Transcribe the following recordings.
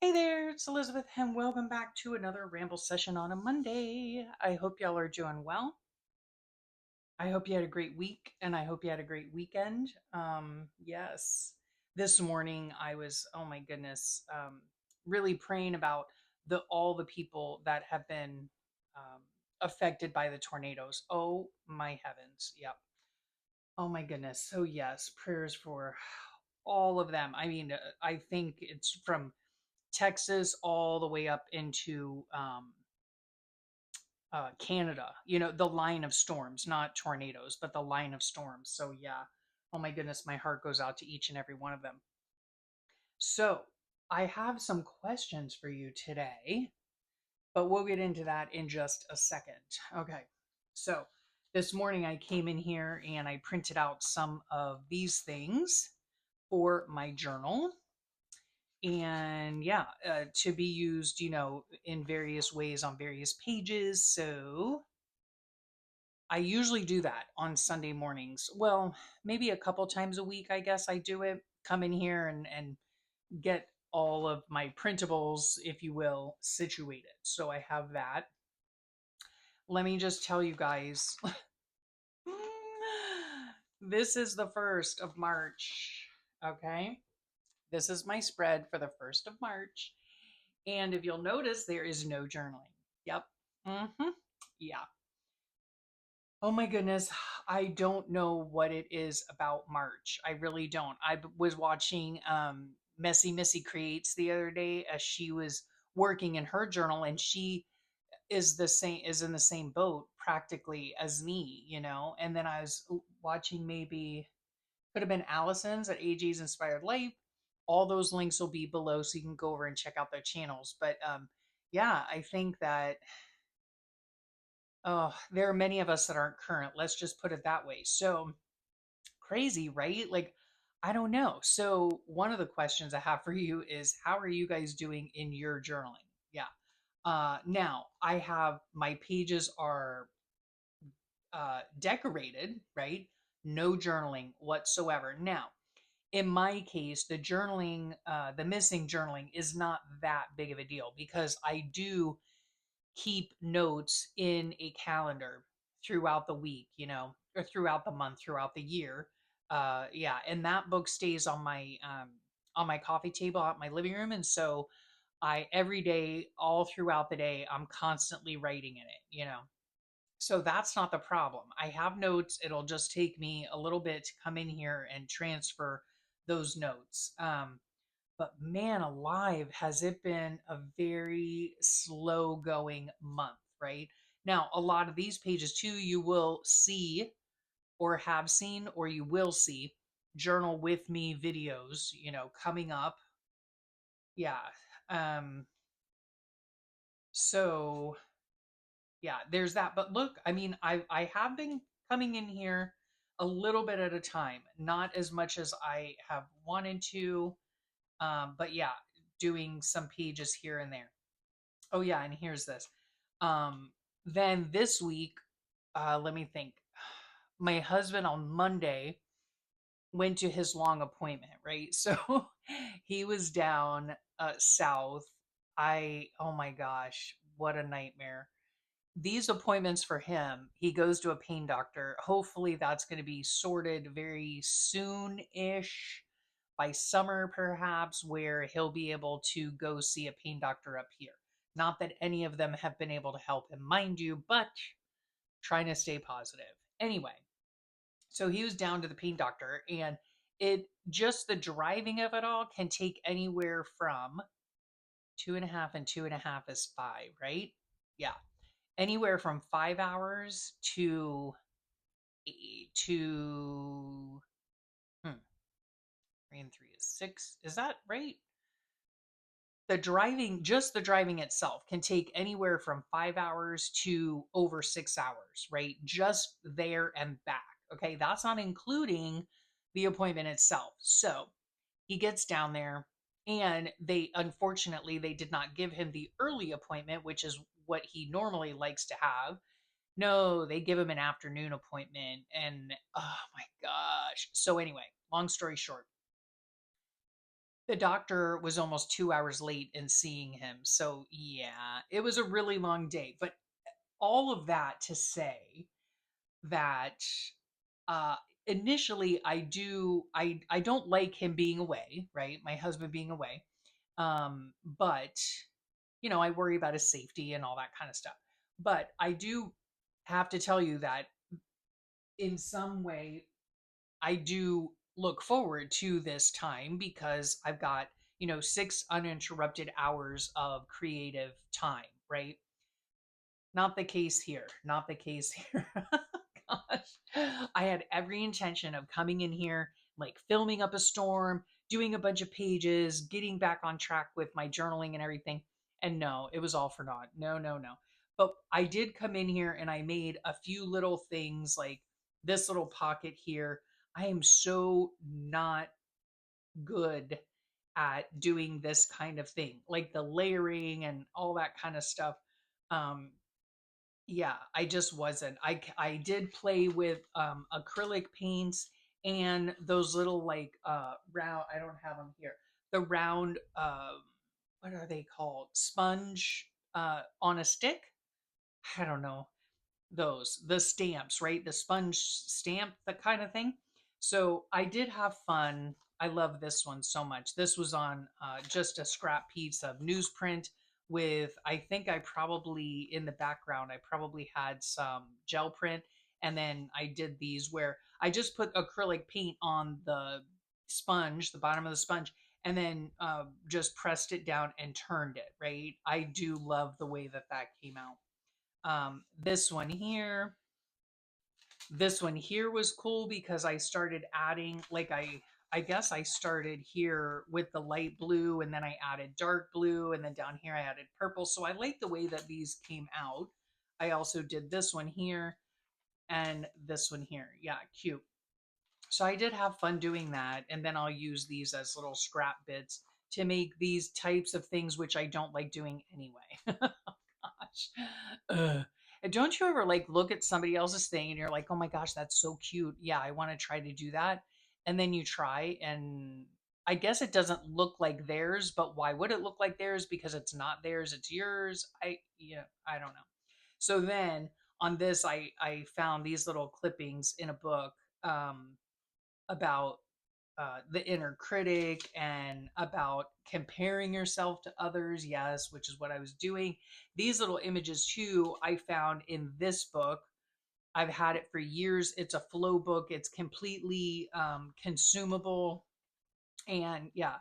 Hey there, it's Elizabeth, and welcome back to another Ramble session on a Monday. I hope y'all are doing well. I hope you had a great week, and I hope you had a great weekend. Yes, this morning I was, oh my goodness, really praying about all the people that have been um, affected by the tornadoes. Oh my heavens, yep. Oh my goodness. So yes, prayers for all of them. I mean, I think it's from Texas all the way up into Canada. You know, the line of storms, not tornadoes, but the line of storms. So, yeah. Oh my goodness, my heart goes out to each and every one of them. So, I have some questions for you today, but we'll get into that in just a second. Okay. So, this morning I came in here and I printed out some of these things for my journal, and yeah, to be used, in various ways on various pages. So I usually do that on Sunday mornings. Well, maybe a couple times a week, I guess I do it. Come in here and get all of my printables, if you will, situated. So I have that. Let me just tell you guys, this is the 1st of March. Okay. This is my spread for the 1st of March. And if you'll notice, there is no journaling. Yep. Yeah. Oh my goodness. I don't know what it is about March. I really don't. Was watching Messy Missy Creates the other day as she was working in her journal, and she is in the same boat practically as me, And then I was watching, maybe could have been Allison's at AJ's Inspired Life. All those links will be below so you can go over and check out their channels. But yeah, I think that there are many of us that aren't current. Let's just put it that way. So crazy, right? Like, I don't know. So one of the questions I have for you is, how are you guys doing in your journaling? Yeah. Now I have, my pages are decorated, right? No journaling whatsoever. Now, in my case, the missing journaling is not that big of a deal because I do keep notes in a calendar throughout the week, or throughout the month, throughout the year. Yeah, and that book stays on my coffee table at my living room, and so I every day, all throughout the day, I'm constantly writing in it. So that's not the problem. I have notes. It'll just take me a little bit to come in here and transfer those notes. But man alive, has it been a very slow going month, right? Now, a lot of these pages too, you will see or have seen, or you will see journal with me videos, coming up. Yeah. Um, so yeah, there's that. But look, I mean, I have been coming in here a little bit at a time, not as much as I have wanted to. But yeah, doing some pages here and there. Oh yeah, and here's this. Um, then this week, let me think. My husband on Monday went to his long appointment, right? So he was down south. Oh my gosh, what a nightmare. These appointments for him, he goes to a pain doctor. Hopefully that's going to be sorted very soon-ish, by summer perhaps, where he'll be able to go see a pain doctor up here. Not that any of them have been able to help him, mind you, but trying to stay positive. Anyway, so he was down to the pain doctor, and it just the driving of it all can take anywhere from 2.5, and 2.5 is 5, right? Yeah, anywhere from 5 hours to hmm, 3 and 3 is 6. Is that right? Just the driving itself can take anywhere from 5 hours to over 6 hours, right? Just there and back. Okay. That's not including the appointment itself. So he gets down there, and unfortunately, they did not give him the early appointment, which is what he normally likes to have. No, they give him an afternoon appointment. And oh my gosh. So, anyway, long story short, The doctor was almost 2 hours late in seeing him. So, yeah, it was a really long day. But all of that to say that uh initially I don't like him being away, right? My husband being away. But I worry about his safety and all that kind of stuff. But I do have to tell you that in some way I do look forward to this time because I've got, 6 uninterrupted hours of creative time, right? Not the case here. Not the case here. Gosh. I had every intention of coming in here, like filming up a storm, doing a bunch of pages, getting back on track with my journaling and everything. And no, it was all for naught. No, no, no. But I did come in here and I made a few little things like this little pocket here. I am so not good at doing this kind of thing, like the layering and all that kind of stuff. Um, yeah, I just wasn't. I did play with acrylic paints and those little like round. I don't have them here. The round what are they called? Sponge on a stick. I don't know those, the stamps, right? The sponge stamp, that kind of thing. So I did have fun. I love this one so much. This was on just a scrap piece of newsprint with, I think I probably, in the background, I probably had some gel print. And then I did these where I just put acrylic paint on the sponge, the bottom of the sponge, and then just pressed it down and turned it, right? I do love the way that that came out. This one here, this one here was cool because I started adding, like I guess I started here with the light blue and then I added dark blue and then down here I added purple. So I like the way that these came out. I also did this one here and this one here. Yeah, cute. So I did have fun doing that, and then I'll use these as little scrap bits to make these types of things which I don't like doing anyway. Gosh. Ugh. And don't you ever like look at somebody else's thing and you're like, oh my gosh, that's so cute. Yeah, I want to try to do that. And then you try, and I guess it doesn't look like theirs, but why would it look like theirs? Because it's not theirs, it's yours. I don't know. So then on this, I found these little clippings in a book about the inner critic and about comparing yourself to others. Yes, which is what I was doing. These little images, too, I found in this book. I've had it for years. It's a flow book, it's completely consumable. And yeah,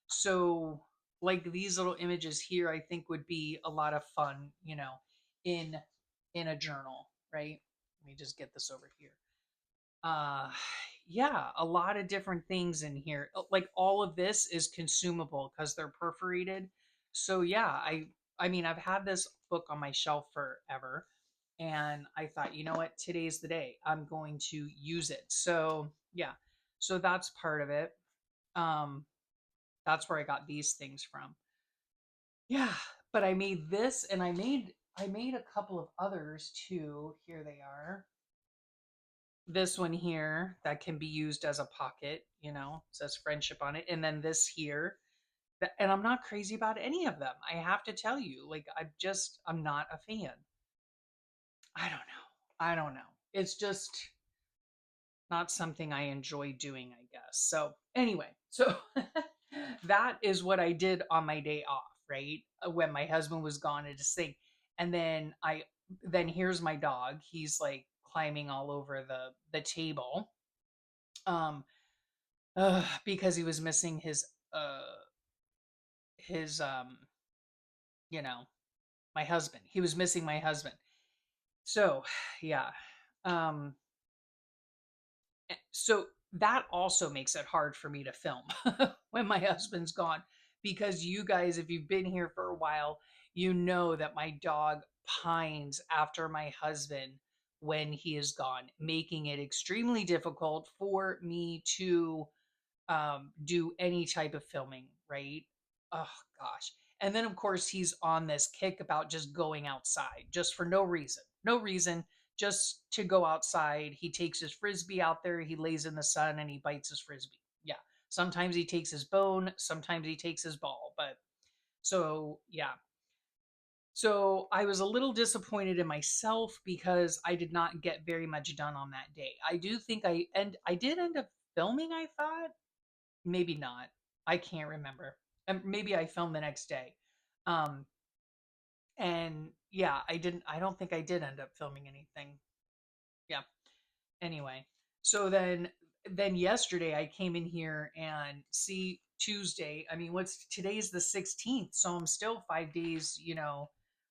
so like these little images here, I think would be a lot of fun, in a journal, right? Let me just get this over here. uh yeah, a lot of different things in here. Like all of this is consumable because they're perforated. So yeah, I mean, I've had this book on my shelf forever, and I thought, you know what, today's the day I'm going to use it. So yeah, so that's part of it. um that's where I got these things from. Yeah, but I made this, and I made a couple of others too. Here they are. This one here that can be used as a pocket, says friendship on it. And then this here, and I'm not crazy about any of them. I have to tell you, like, I'm not a fan. I don't know. I don't know. It's just not something I enjoy doing, I guess. So, anyway, so that is what I did on my day off, right? When my husband was gone to sing. And then here's my dog. He's like climbing all over the table. Um, because he was missing his you know my husband. He was missing my husband. So yeah. um so that also makes it hard for me to film when my husband's gone, because you guys, if you've been here for a while, you know that my dog pines after my husband when he is gone, making it extremely difficult for me to do any type of filming, right? Oh gosh. And then of course he's on this kick about just going outside just for no reason. No reason, just to go outside. He takes his frisbee out there, he lays in the sun and he bites his frisbee. Yeah. Sometimes he takes his bone, sometimes he takes his ball. But so, yeah. So I was a little disappointed in myself because I did not get very much done on that day. I do think I did end up filming, I thought. Maybe not. I can't remember. Maybe I filmed the next day. Um and yeah, I don't think I did end up filming anything. Yeah. Anyway, so then yesterday I came in here and see Tuesday. I mean, what's today's the 16th, so I'm still 5 days,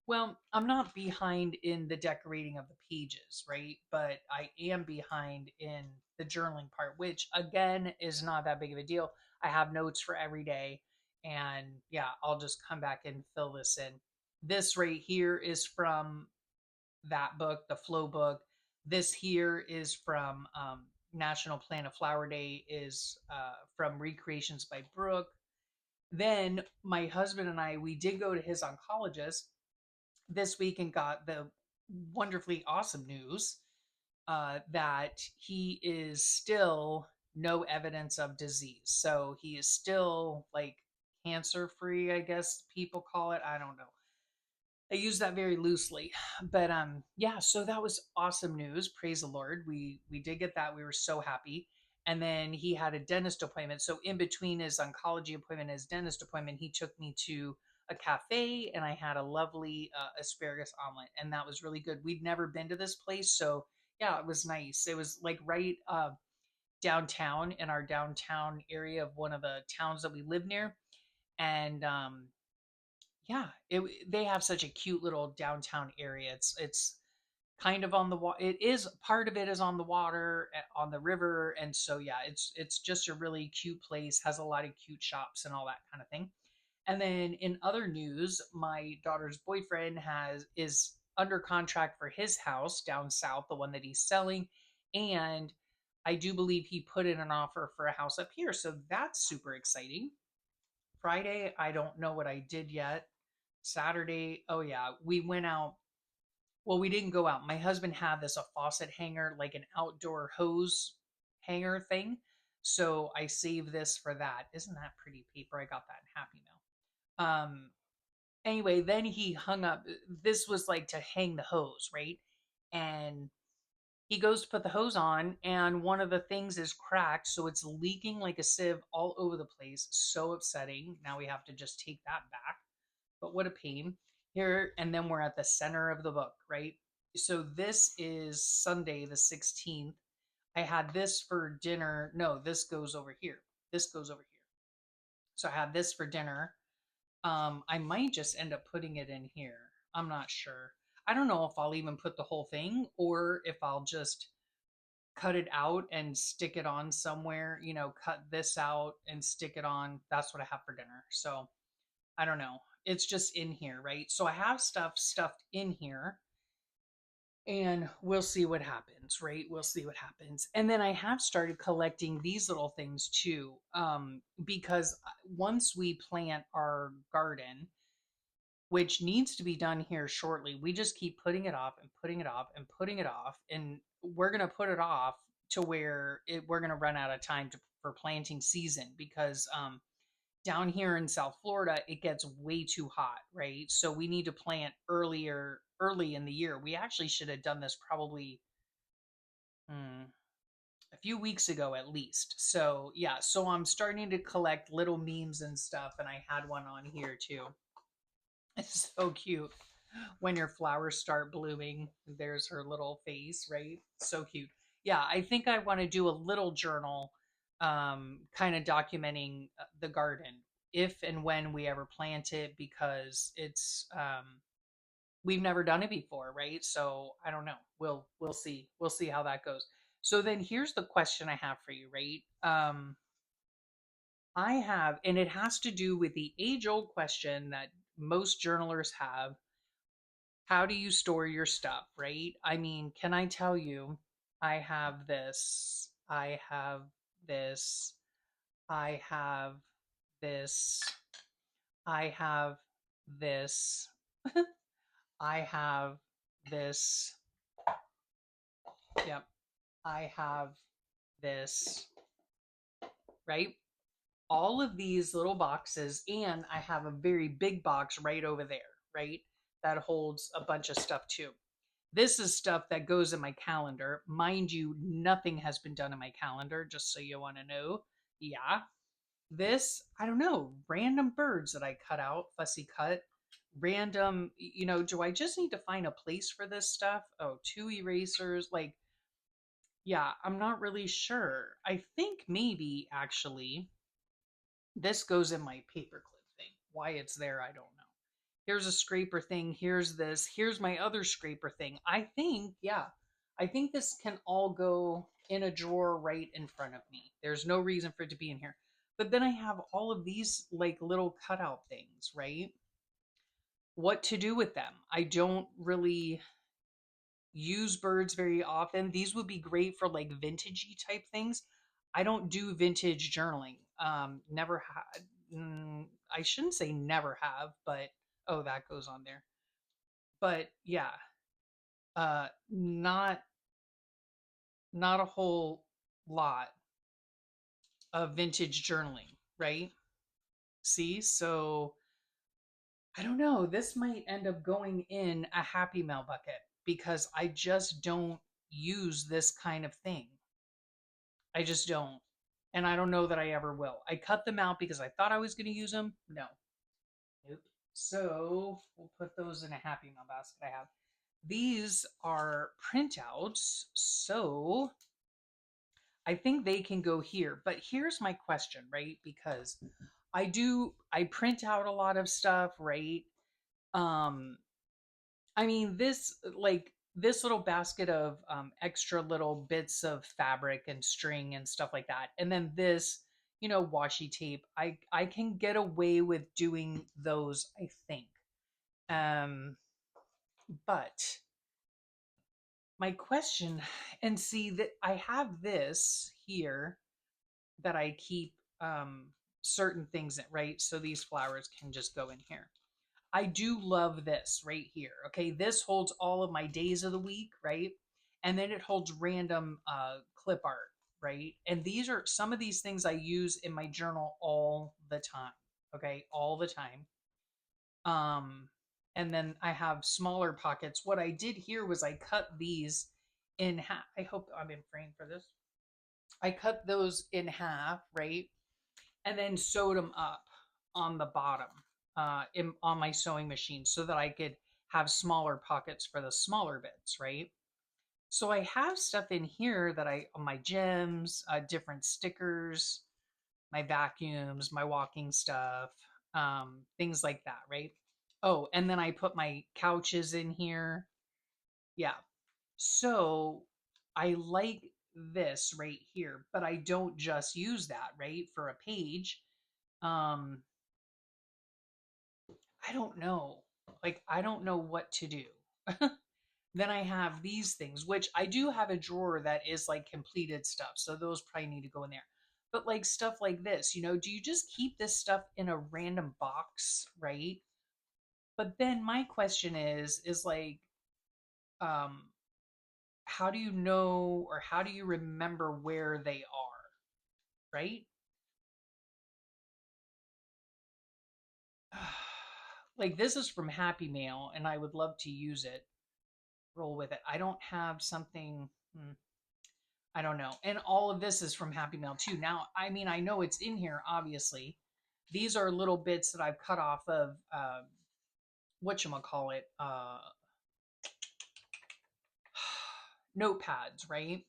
well, I'm not behind in the decorating of the pages, right? But I am behind in the journaling part, which again is not that big of a deal. I have notes for every day, and yeah, I'll just come back and fill this in. This right here is from that book, the Flow book. This here is from National Plant a Flower Day, is from Recreations by Brooke. Then my husband and I, we did go to his oncologist this week and got the wonderfully awesome news that he is still no evidence of disease. So he is still like cancer free, I guess people call it. I don't know. I use that very loosely. But yeah, so that was awesome news. Praise the Lord. We did get that. We were so happy. And then he had a dentist appointment. So in between his oncology appointment and his dentist appointment, he took me to a cafe and I had a lovely asparagus omelet and that was really good. We'd never been to this place, so yeah, it was nice. It was like right downtown in our downtown area of one of the towns that we live near. And yeah, they have such a cute little downtown area. It's kind of on the water. It is part of it is on the water, on the river, and so yeah, it's just a really cute place. Has a lot of cute shops and all that kind of thing. And then in other news, my daughter's boyfriend has is under contract for his house down south, the one that he's selling, and I do believe he put in an offer for a house up here. So that's super exciting. Friday, I don't know what I did yet. Saturday, oh yeah, we went out. Well, we didn't go out. My husband had this a faucet hanger, like an outdoor hose hanger thing. So I saved this for that. Isn't that pretty paper? I got that in Happy Meal. Anyway, then he hung up. This was like to hang the hose, right? And he goes to put the hose on, and one of the things is cracked, so it's leaking like a sieve all over the place. So upsetting. Now we have to just take that back, but what a pain. Here, and then we're at the center of the book, right? So this is Sunday, the 16th. I had this for dinner. No, this goes over here. This goes over here. So I had this for dinner. I might just end up putting it in here. I'm not sure. I don't know if I'll even put the whole thing or if I'll just cut it out and stick it on somewhere, cut this out and stick it on. That's what I have for dinner. So I don't know. It's just in here, right? So I have stuff stuffed in here and we'll see what happens, right? We'll see what happens. And then I have started collecting these little things too, because once we plant our garden, which needs to be done here shortly, we just keep putting it off and putting it off and putting it off. And we're going to put it off to where we're going to run out of time for planting season because down here in South Florida, it gets way too hot, right? So we need to plant early in the year. We actually should have done this probably hmm, a few weeks ago at least. So yeah, so I'm starting to collect little memes and stuff, and I had one on here too. It's so cute. When your flowers start blooming, there's her little face, right? So cute. Yeah, I think I want to do a little journal, kind of documenting the garden if and when we ever plant it because we've never done it before, right? So I don't know. We'll see. We'll see how that goes. So then here's the question I have for you, right? I have, and it has to do with the age old question that most journalers have. How do you store your stuff, right? I mean, can I tell you, I have this, I have this, I have this, I have this, I have this, yep, I have this, right? all of these little boxes, and I have a very big box right over there, right? That holds a bunch of stuff too. This is stuff that goes in my calendar. Mind you, nothing has been done in my calendar, just so you want to know. Yeah. This, I don't know, random birds that I cut out, fussy cut. Random, do I just need to find a place for this stuff? Oh, two erasers. Like, yeah, I'm not really sure. I think maybe actually this goes in my paperclip thing. Why it's there, I don't know. Here's a scraper thing. Here's this. Here's my other scraper thing. I think, yeah, I think this can all go in a drawer right in front of me. There's no reason for it to be in here. But then I have all of these like little cutout things, right? What to do with them? I don't really use birds very often. These would be great for like vintagey type things. I don't do vintage journaling. Never had. I shouldn't say never have, but oh, that goes on there. But yeah, not a whole lot of vintage journaling, right? See, so I don't know. This might end up going in a happy mail bucket because I just don't use this kind of thing. I just don't. And I don't know that I ever will. I cut them out because I thought I was going to use them. No. Nope. So we'll put those in a happy mail basket I have. These are printouts. So I think they can go here. But here's my question, right? Because I print out a lot of stuff, right? Um, I mean, this little basket of extra little bits of fabric and string and stuff like that, and then this, washi tape. I can get away with doing those, I think. Um, but my question, and see that I have this here that I keep certain things in, right? So these flowers can just go in here. I do love this right here. Okay, this holds all of my days of the week, right? And then it holds random clip art, right? And these are some of these things I use in my journal all the time. Okay, all the time. Um, and then I have smaller pockets. What I did here was I cut these in half. I hope I'm in frame for this. I cut those in half, right? And then sewed them up on the bottom on my sewing machine so that I could have smaller pockets for the smaller bits, right? So I have stuff in here that my gems, different stickers, my vacuums, my walking stuff, things like that, right? Oh, and then I put my couches in here. Yeah. So I like this right here, but I don't just use that, right? For a page. Um, I don't know. Like, I don't know what to do. Then I have these things, which I do have a drawer that is like completed stuff. So those probably need to go in there. But like stuff like this, do you just keep this stuff in a random box, right? But then my question is like, um, how do you know or how do you remember where they are, right? Like this is from Happy Mail and I would love to use it, roll with it. I don't have something. I don't know. And all of this is from Happy Mail too. Now, I mean, I know it's in here, obviously. These are little bits that I've cut off of whatchamacallit, notepads, right?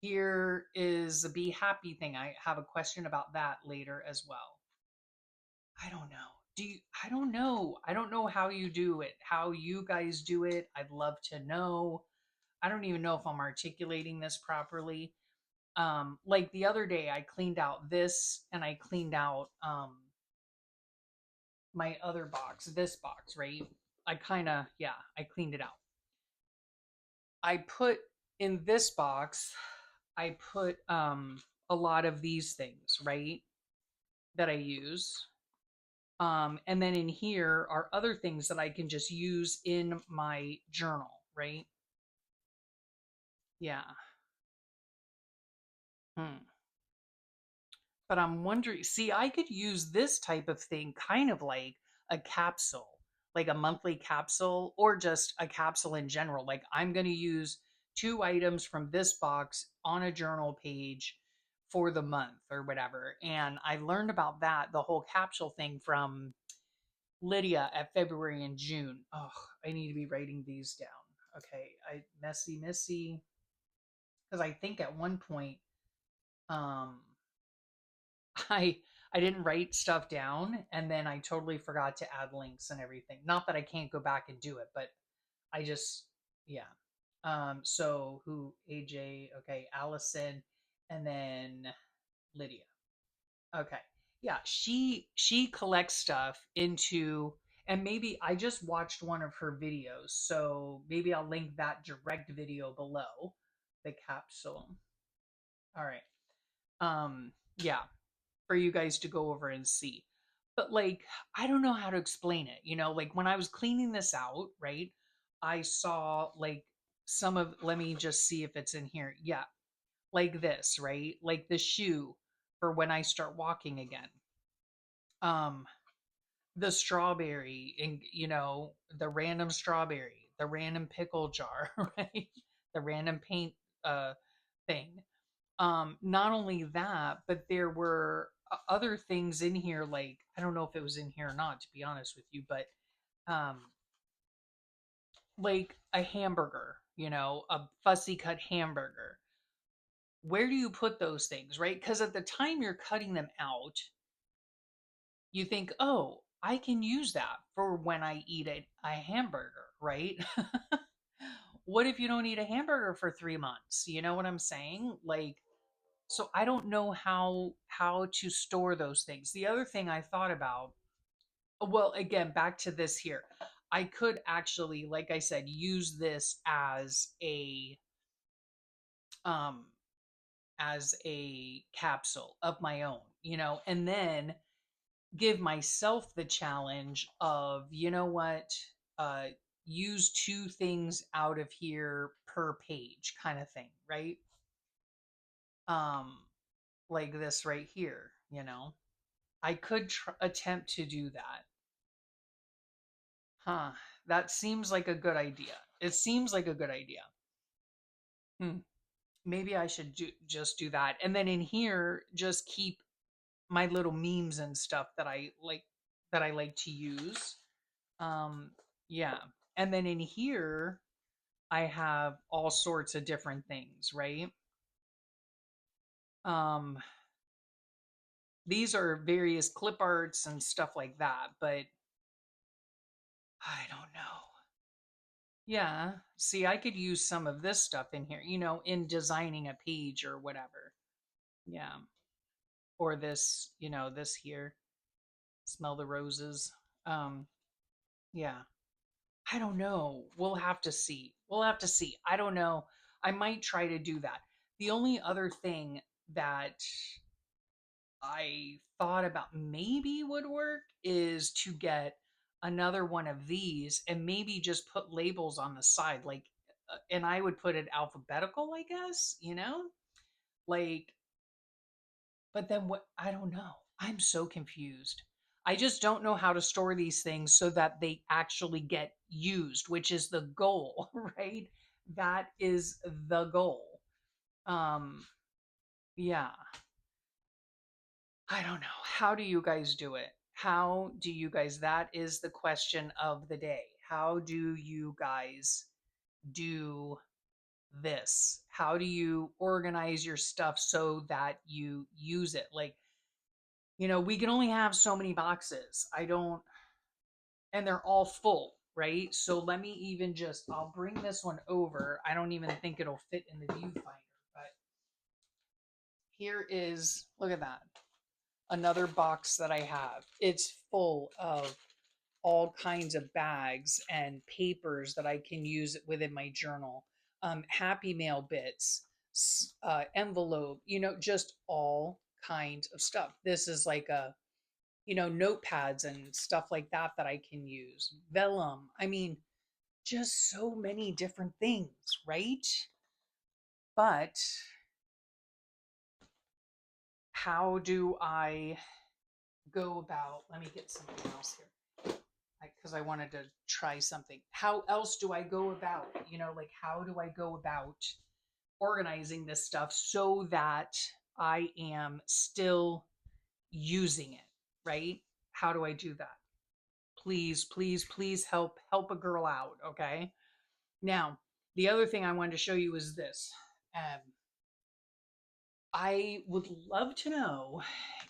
Here is a be happy thing. I have a question about that later as well. I don't know. I don't know. I don't know how you do it, how you guys do it. I'd love to know. I don't even know if I'm articulating this properly. Like the other day I cleaned out this and I cleaned out my other box, this box, right? I cleaned it out. I put in this box, I put a lot of these things, right? That I use. And then in here are other things that I can just use in my journal, right? Yeah. Hmm. But I'm wondering, see, I could use this type of thing kind of like a capsule, like a monthly capsule, or just a capsule in general. Like I'm going to use two items from this box on a journal page for the month or whatever. And I learned about that, the whole capsule thing, from Lydia at February and June. Oh, I need to be writing these down. Okay, messy, because I think at one point, um, I I didn't write stuff down, and then I totally forgot to add links and everything. Not that I can't go back and do it, but I just, yeah. So who, AJ, okay, Allison, and then Lydia. Okay. Yeah, she collects stuff into, and maybe I just watched one of her videos, so maybe I'll link that direct video below the capsule. All right. Yeah, for you guys to go over and see. But like, I don't know how to explain it. Like when I was cleaning this out, right? I saw like some of, let me just see if it's in here. Yeah, like this, right? Like the shoe for when I start walking again. Um, the strawberry and the random strawberry, the random pickle jar, right? The random paint thing. Not only that, but there were other things in here, like I don't know if it was in here or not, to be honest with you, but um like a hamburger, a fussy cut hamburger. Where do you put those things, right? Because at the time you're cutting them out, you think, oh, I can use that for when I eat a hamburger, right? What if you don't eat a hamburger for 3 months? You know what I'm saying? Like, so I don't know how to store those things. The other thing I thought about, well, again, back to this here. I could actually, like I said, use this um as a capsule of my own, and then give myself the challenge of, uh use two things out of here per page kind of thing, right? Um like this right here, I could attempt to do that. Huh. That seems like a good idea. It seems like a good idea. Hmm. Maybe I should just do that. And then in here, just keep my little memes and stuff that I like to use. Um, yeah. And then in here, I have all sorts of different things, right? Um, these are various clip arts and stuff like that, but I don't know. Yeah. See, I could use some of this stuff in here, in designing a page or whatever. Yeah. Or this, this here. Smell the roses. Um, yeah. I don't know. We'll have to see. We'll have to see. I don't know. I might try to do that. The only other thing that I thought about maybe would work is to get another one of these and maybe just put labels on the side, like, and I would put it alphabetical, I guess, like, but then what? I don't know. I'm so confused. I just don't know how to store these things so that they actually get used, which is the goal, right? That is the goal. Um, yeah. I don't know. How do you guys do it? How do you guys? That is the question of the day. How do you guys do this? How do you organize your stuff so that you use it? Like, we can only have so many boxes. I don't, and they're all full, right? So let me even just, I'll bring this one over. I don't even think it'll fit in the viewfinder, but here is, look at that. Another box that I have. It's full of all kinds of bags and papers that I can use within my journal. Happy mail bits, envelope, just all kinds of stuff. This is like a, notepads and stuff like that I can use. Vellum. I mean, just so many different things, right? But how do I go about, let me get something else here because I wanted to try something. How else do I go about, like how do I go about organizing this stuff so that I am still using it, right? How do I do that? Please, please, please help a girl out, okay? Now, the other thing I wanted to show you is this. Um, I would love to know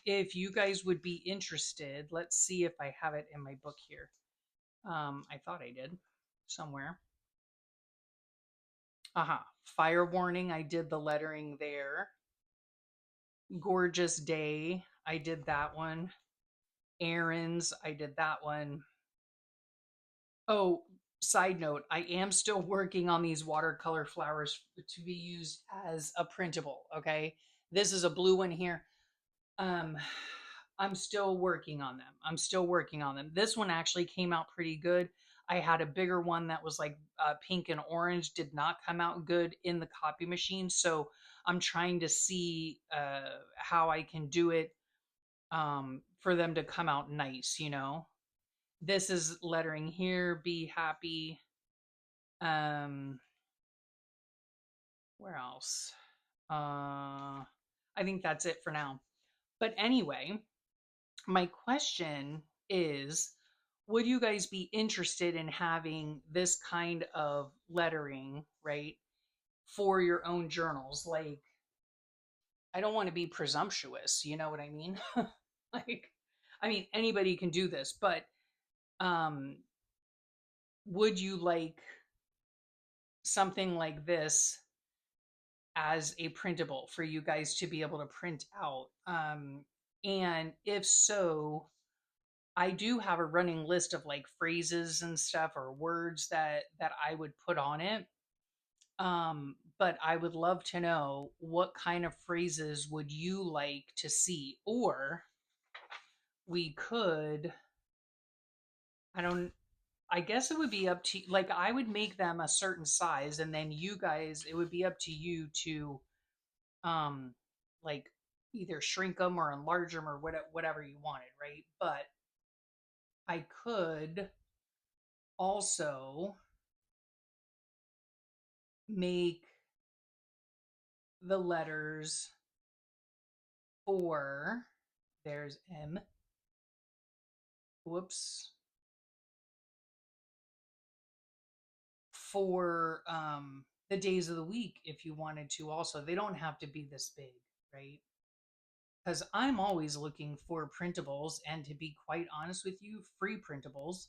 if you guys would be interested. Let's see if I have it in my book here. I thought I did somewhere. Fire warning. I did the lettering there. Gorgeous day. I did that one. Errands. I did that one. Oh, side note, I am still working on these watercolor flowers to be used as a printable. Okay. This is a blue one here. Um, I'm still working on them. I'm still working on them. This one actually came out pretty good. I had a bigger one that was like pink and orange, did not come out good in the copy machine. So I'm trying to see how I can do it for them to come out nice. This is lettering here, be happy. Where else? I think that's it for now. But anyway, my question is, would you guys be interested in having this kind of lettering, right, for your own journals? Like, I don't want to be presumptuous, you know what I mean? Like, I mean, anybody can do this, but um, would you like something like this as a printable for you guys to be able to print out? And if so, I do have a running list of like phrases and stuff or words that I would put on it. But I would love to know what kind of phrases would you like to see, or we could, I don't, I guess it would be up to, like, I would make them a certain size and then you guys, it would be up to you to um like either shrink them or enlarge them or whatever you wanted, right? But I could also make the letters for, there's M, whoops, for the days of the week if you wanted to. Also, they don't have to be this big, right? Because I'm always looking for printables, and to be quite honest with you, free printables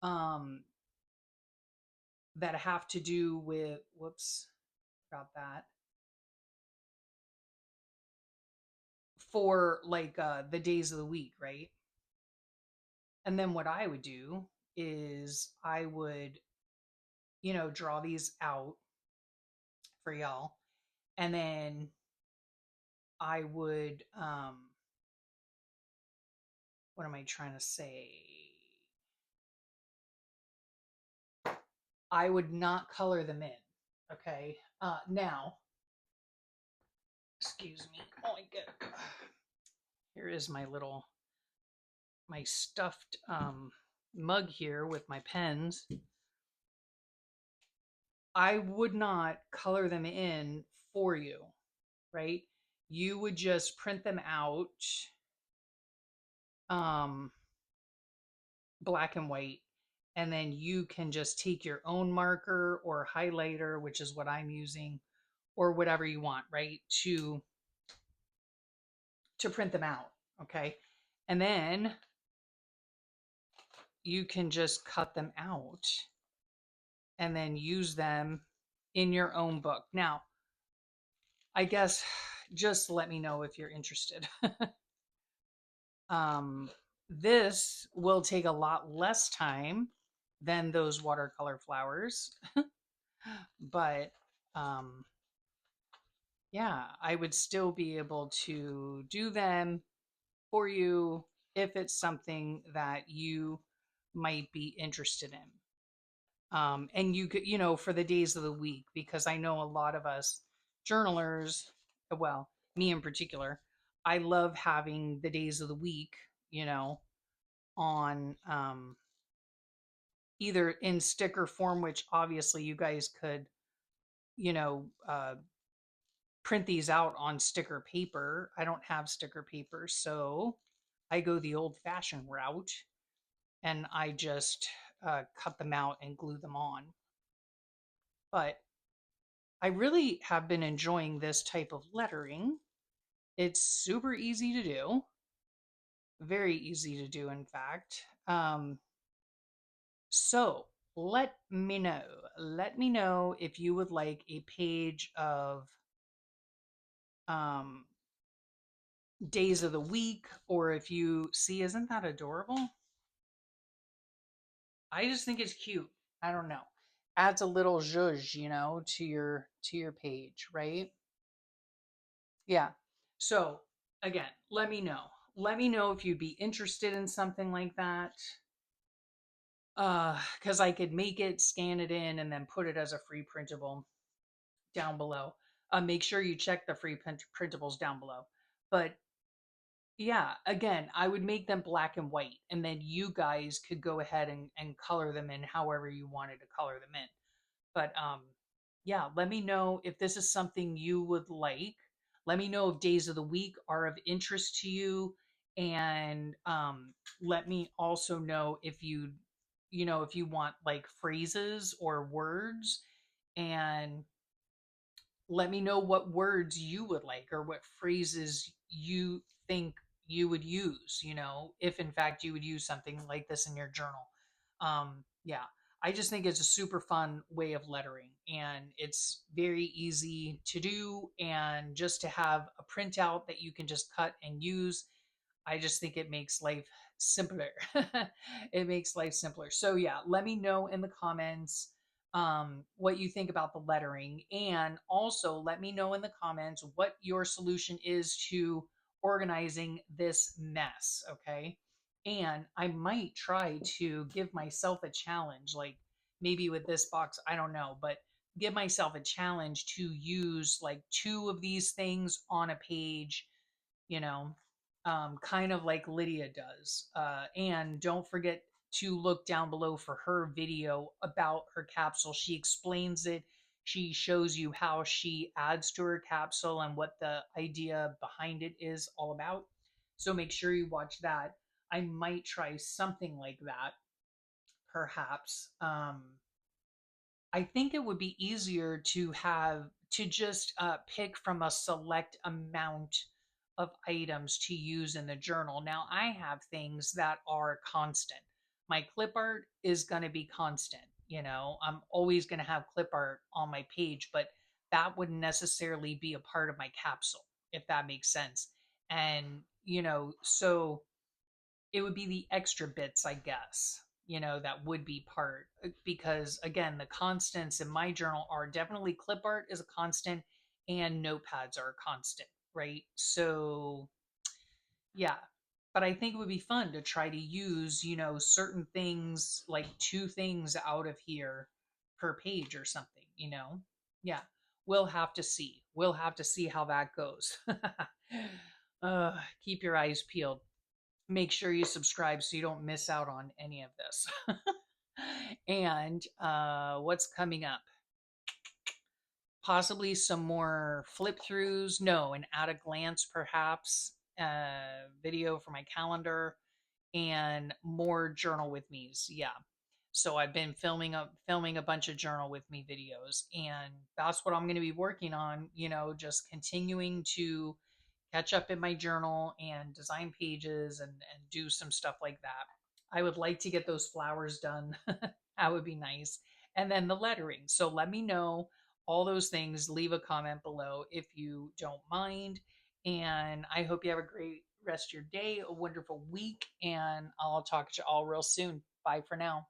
um that have to do with, whoops, got that, for like the days of the week, right? And then what I would do is I would, draw these out for y'all. And then I would, what am I trying to say? I would not color them in. Okay. Now, excuse me. Oh, I get, here is my stuffed mug here with my pens. I would not color them in for you, right? You would just print them out um, black and white, and then you can just take your own marker or highlighter, which is what I'm using, or whatever you want, right? To print them out, okay? And then you can just cut them out and then use them in your own book. Now, I guess just let me know if you're interested. um, this will take a lot less time than those watercolor flowers, but um, yeah, I would still be able to do them for you if it's something that you might be interested in. And you could, for the days of the week, because I know a lot of us journalers, well, me in particular, I love having the days of the week, you know, on either in sticker form, which obviously you guys could, you know, print these out on sticker paper. I don't have sticker paper, so I go the old fashioned route and I just cut them out and glue them on. But I really have been enjoying this type of lettering. It's super easy to do, very easy to do, in fact. So let me know. Let me know if you would like a page of um, days of the week, or if you see, isn't that adorable? I just think it's cute. I don't know. Adds a little zhuzh, to your page, right? Yeah. So again, let me know. Let me know if you'd be interested in something like that. Because I could make it, scan it in, and then put it as a free printable down below. Make sure you check the free printables down below. But yeah, again, I would make them black and white, and then you guys could go ahead and color them in however you wanted to color them in. But yeah, let me know if this is something you would like. Let me know if days of the week are of interest to you, and let me also know if if you want like phrases or words, and let me know what words you would like or what phrases you think you would use, if in fact you would use something like this in your journal. Yeah, I just think it's a super fun way of lettering, and it's very easy to do, and just to have a printout that you can just cut and use. I just think it makes life simpler. It makes life simpler. So yeah, let me know in the comments what you think about the lettering, and also let me know in the comments what your solution is to organizing this mess. Okay, and I might try to give myself a challenge, like maybe with this box, I don't know, but give myself a challenge to use like two of these things on a page, you know, kind of like Lydia does. And don't forget to look down below for her video about her capsule. She explains it. She shows you how she adds to her capsule and what the idea behind it is all about. So make sure you watch that. I might try something like that, perhaps. I think it would be easier to have to just pick from a select amount of items to use in the journal. Now, I have things that are constant. My clip art is going to be constant. I'm always going to have clip art on my page, but that wouldn't necessarily be a part of my capsule, if that makes sense. And, so it would be the extra bits, I guess, that would be part, because again, the constants in my journal are definitely clip art is a constant and notepads are a constant, right? So, yeah. But I think it would be fun to try to use, certain things, like two things out of here per page or something, Yeah. We'll have to see. We'll have to see how that goes. Keep your eyes peeled. Make sure you subscribe so you don't miss out on any of this. And what's coming up? Possibly some more flip throughs. No, an at a glance, perhaps. Video for my calendar, and more journal with me's. Yeah. So I've been filming a bunch of journal with me videos, and that's what I'm going to be working on. Just continuing to catch up in my journal and design pages, and do some stuff like that. I would like to get those flowers done. That would be nice. And then the lettering. So let me know all those things. Leave a comment below if you don't mind. And I hope you have a great rest of your day, a wonderful week, and I'll talk to you all real soon. Bye for now.